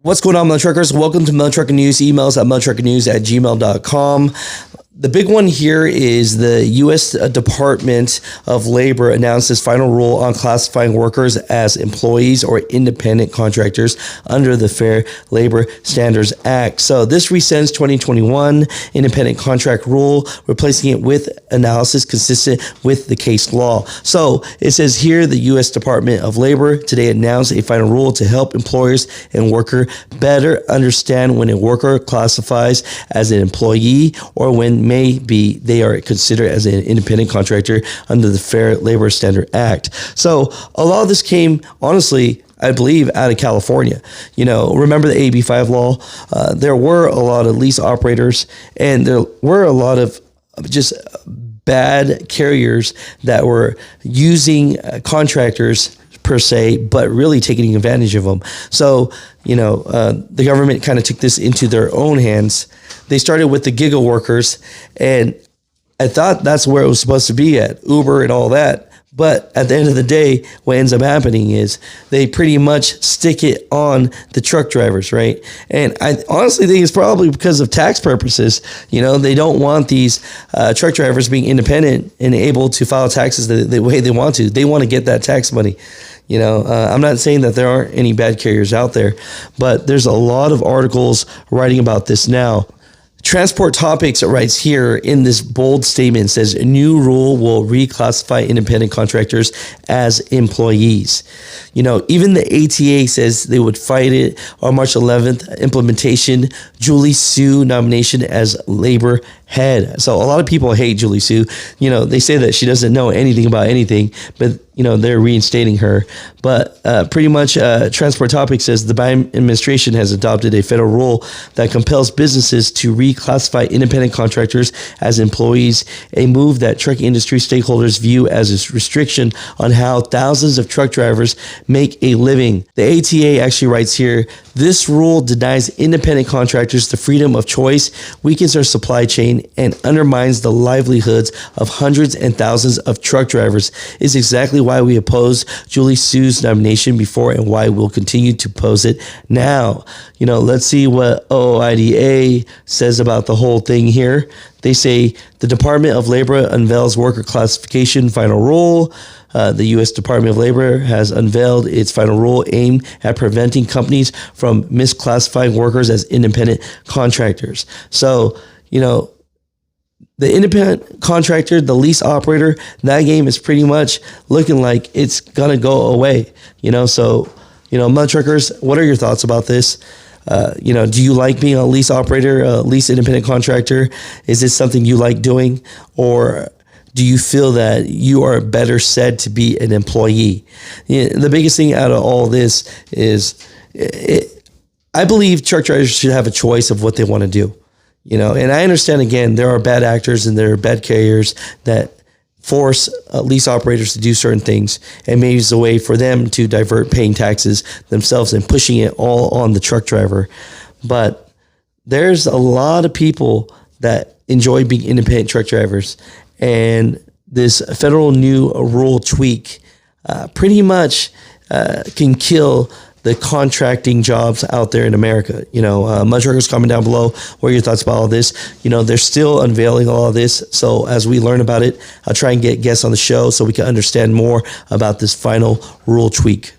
What's going on, Mutha Truckers? Welcome to Mutha Trucker News. Emails at muthatruckernews@gmail.com. The big one here is the U.S. Department of Labor announced its final rule on classifying workers as employees or independent contractors under the Fair Labor Standards Act. So this rescinds 2021 independent contract rule, replacing it with analysis consistent with the case law. So it says here the U.S. Department of Labor today announced a final rule to help employers and worker better understand when a worker classifies as an employee or when maybe they are considered as an independent contractor under the Fair Labor Standard Act. So a lot of this came, honestly, I believe, out of California. You know, remember the AB5 law? There were a lot of lease operators, and there were a lot of just bad carriers that were using contractors per se, but really taking advantage of them. So, you know, the government kind of took this into their own hands. They started with the gig workers, and I thought that's where it was supposed to be at, Uber and all that. But at the end of the day, what ends up happening is they pretty much stick it on the truck drivers, right? And I honestly think it's probably because of tax purposes. You know, they don't want these truck drivers being independent and able to file taxes the way they want to. They want to get that tax money. You know, I'm not saying that there aren't any bad carriers out there, but there's a lot of articles writing about this now. Transport Topics writes here in this bold statement, says a new rule will reclassify independent contractors as employees. You know, even the ATA says they would fight it on March 11th, implementation, Julie Su nomination as labor head. So a lot of people hate Julie Su. You know, they say that she doesn't know anything about anything, but you know, they're reinstating her. But pretty much Transport Topics says the Biden administration has adopted a federal rule that compels businesses to reclassify independent contractors as employees, a move that truck industry stakeholders view as a restriction on how thousands of truck drivers make a living. The ATA actually writes here, this rule denies independent contractors the freedom of choice, weakens our supply chain, and undermines the livelihoods of hundreds and thousands of truck drivers. Is exactly why we oppose Julie Su's nomination before and why we'll continue to oppose it now. You know, let's see what OOIDA says about the whole thing here. They say the Department of Labor unveils worker classification final rule. The U.S. Department of Labor has unveiled its final rule aimed at preventing companies from misclassifying workers as independent contractors. So, you know, the independent contractor, the lease operator, that game is pretty much looking like it's going to go away. You know, so, you know, Mutha Truckers, what are your thoughts about this? You know, do you like being a lease operator, a lease independent contractor? Is this something you like doing? Or do you feel that you are better said to be an employee? The biggest thing out of all this is I believe truck drivers should have a choice of what they want to do. You know, and I understand, again, there are bad actors and there are bad carriers that force lease operators to do certain things, and maybe it's a way for them to divert paying taxes themselves and pushing it all on the truck driver. But there's a lot of people that enjoy being independent truck drivers, and this federal new rule tweak pretty much can kill the contracting jobs out there in America. You know, Mutha Truckers, comment down below. What are your thoughts about all this? You know, they're still unveiling all of this. So as we learn about it, I'll try and get guests on the show so we can understand more about this final rule tweak.